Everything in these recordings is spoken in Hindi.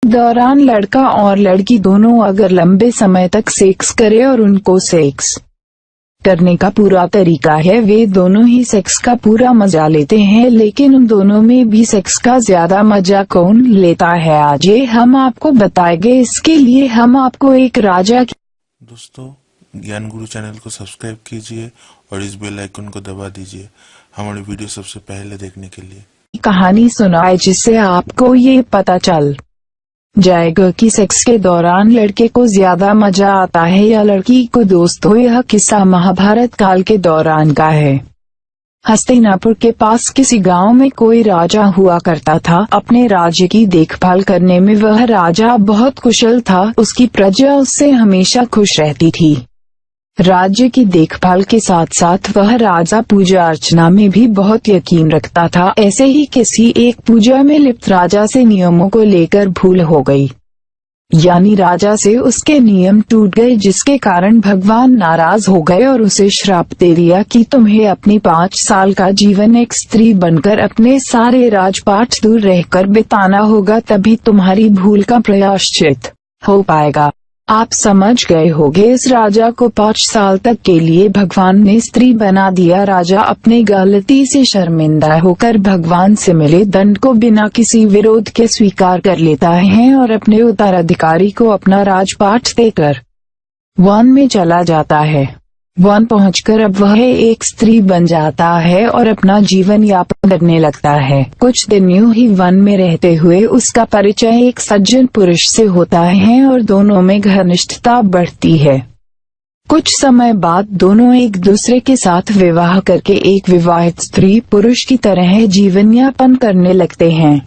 दौरान लड़का और लड़की दोनों अगर लंबे समय तक सेक्स करे और उनको सेक्स करने का पूरा तरीका है, वे दोनों ही सेक्स का पूरा मजा लेते हैं, लेकिन उन दोनों में भी सेक्स का ज्यादा मजा कौन लेता है, आज ये हम आपको बताएंगे। इसके लिए हम आपको एक राजा की दोस्तों ज्ञान गुरु चैनल को सब्सक्राइब कीजिए और इस बेल आइकन को दबा दीजिए हमारी वीडियो सबसे पहले देखने के लिए। कहानी सुनाए जिससे आपको ये पता चल जाएगा कि सेक्स के दौरान लड़के को ज्यादा मजा आता है या लड़की को। दोस्तों यह किस्सा महाभारत काल के दौरान का है। हस्तिनापुर के पास किसी गांव में कोई राजा हुआ करता था। अपने राज्य की देखभाल करने में वह राजा बहुत कुशल था। उसकी प्रजा उससे हमेशा खुश रहती थी। राज्य की देखभाल के साथ साथ वह राजा पूजा अर्चना में भी बहुत यकीन रखता था। ऐसे ही किसी एक पूजा में लिप्त राजा से नियमों को लेकर भूल हो गई, यानी राजा से उसके नियम टूट गए, जिसके कारण भगवान नाराज हो गए और उसे श्राप दे दिया कि तुम्हें अपनी 5 साल का जीवन एक स्त्री बनकर अपने सारे राजपाट दूर रहकर बिताना होगा, तभी तुम्हारी भूल का प्रायश्चित हो पाएगा। आप समझ गए होंगे, इस राजा को 5 साल तक के लिए भगवान ने स्त्री बना दिया। राजा अपनी गलती से शर्मिंदा होकर भगवान से मिले दंड को बिना किसी विरोध के स्वीकार कर लेता है और अपने उत्तराधिकारी को अपना राजपाट देकर वन में चला जाता है। वन पहुंचकर अब वह एक स्त्री बन जाता है और अपना जीवन यापन करने लगता है। कुछ दिन यूं ही वन में रहते हुए उसका परिचय एक सज्जन पुरुष से होता है और दोनों में घनिष्ठता बढ़ती है। कुछ समय बाद दोनों एक दूसरे के साथ विवाह करके एक विवाहित स्त्री पुरुष की तरह जीवन यापन करने लगते हैं,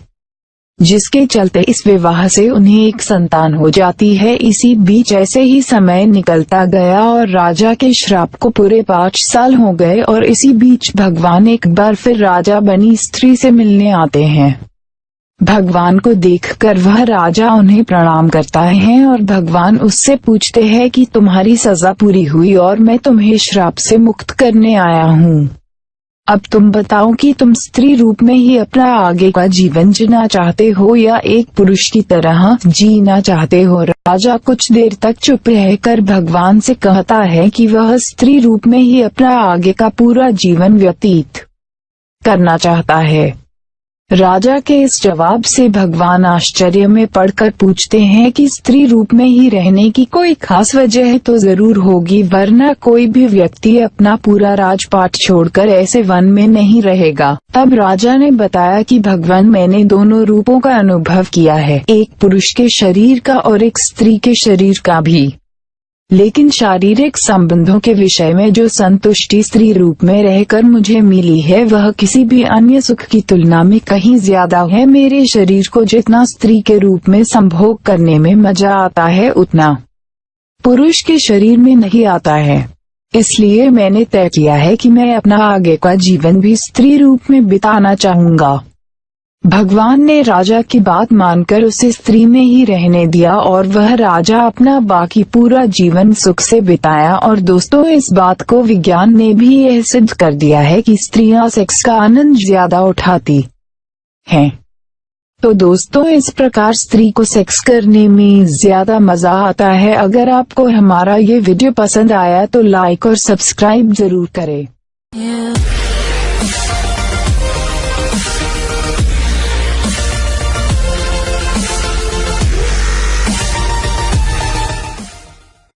जिसके चलते इस विवाह से उन्हें एक संतान हो जाती है। इसी बीच ऐसे ही समय निकलता गया और राजा के श्राप को पूरे 5 साल हो गए और इसी बीच भगवान एक बार फिर राजा बनी स्त्री से मिलने आते हैं। भगवान को देखकर वह राजा उन्हें प्रणाम करता है और भगवान उससे पूछते हैं कि तुम्हारी सजा पूरी हुई और मैं तुम्हें श्राप से मुक्त करने आया हूँ। अब तुम बताओ कि तुम स्त्री रूप में ही अपना आगे का जीवन जीना चाहते हो या एक पुरुष की तरह जीना चाहते हो। राजा कुछ देर तक चुप रहकर भगवान से कहता है कि वह स्त्री रूप में ही अपना आगे का पूरा जीवन व्यतीत करना चाहता है। राजा के इस जवाब से भगवान आश्चर्य में पड़कर पूछते हैं कि स्त्री रूप में ही रहने की कोई खास वजह तो जरूर होगी, वरना कोई भी व्यक्ति अपना पूरा राजपाट छोड़कर ऐसे वन में नहीं रहेगा। तब राजा ने बताया कि भगवान, मैंने दोनों रूपों का अनुभव किया है, एक पुरुष के शरीर का और एक स्त्री के शरीर का भी, लेकिन शारीरिक संबंधों के विषय में जो संतुष्टि स्त्री रूप में रहकर मुझे मिली है वह किसी भी अन्य सुख की तुलना में कहीं ज्यादा है। मेरे शरीर को जितना स्त्री के रूप में संभोग करने में मजा आता है उतना पुरुष के शरीर में नहीं आता है। इसलिए मैंने तय किया है कि मैं अपना आगे का जीवन भी स्त्री रूप में बिताना चाहूंगा। भगवान ने राजा की बात मानकर उसे स्त्री में ही रहने दिया और वह राजा अपना बाकी पूरा जीवन सुख से बिताया। और दोस्तों इस बात को विज्ञान ने भी यह सिद्ध कर दिया है कि स्त्रियां सेक्स का आनंद ज्यादा उठाती हैं। तो दोस्तों इस प्रकार स्त्री को सेक्स करने में ज्यादा मजा आता है। अगर आपको हमारा ये वीडियो पसंद आया तो लाइक और सब्सक्राइब जरूर करें।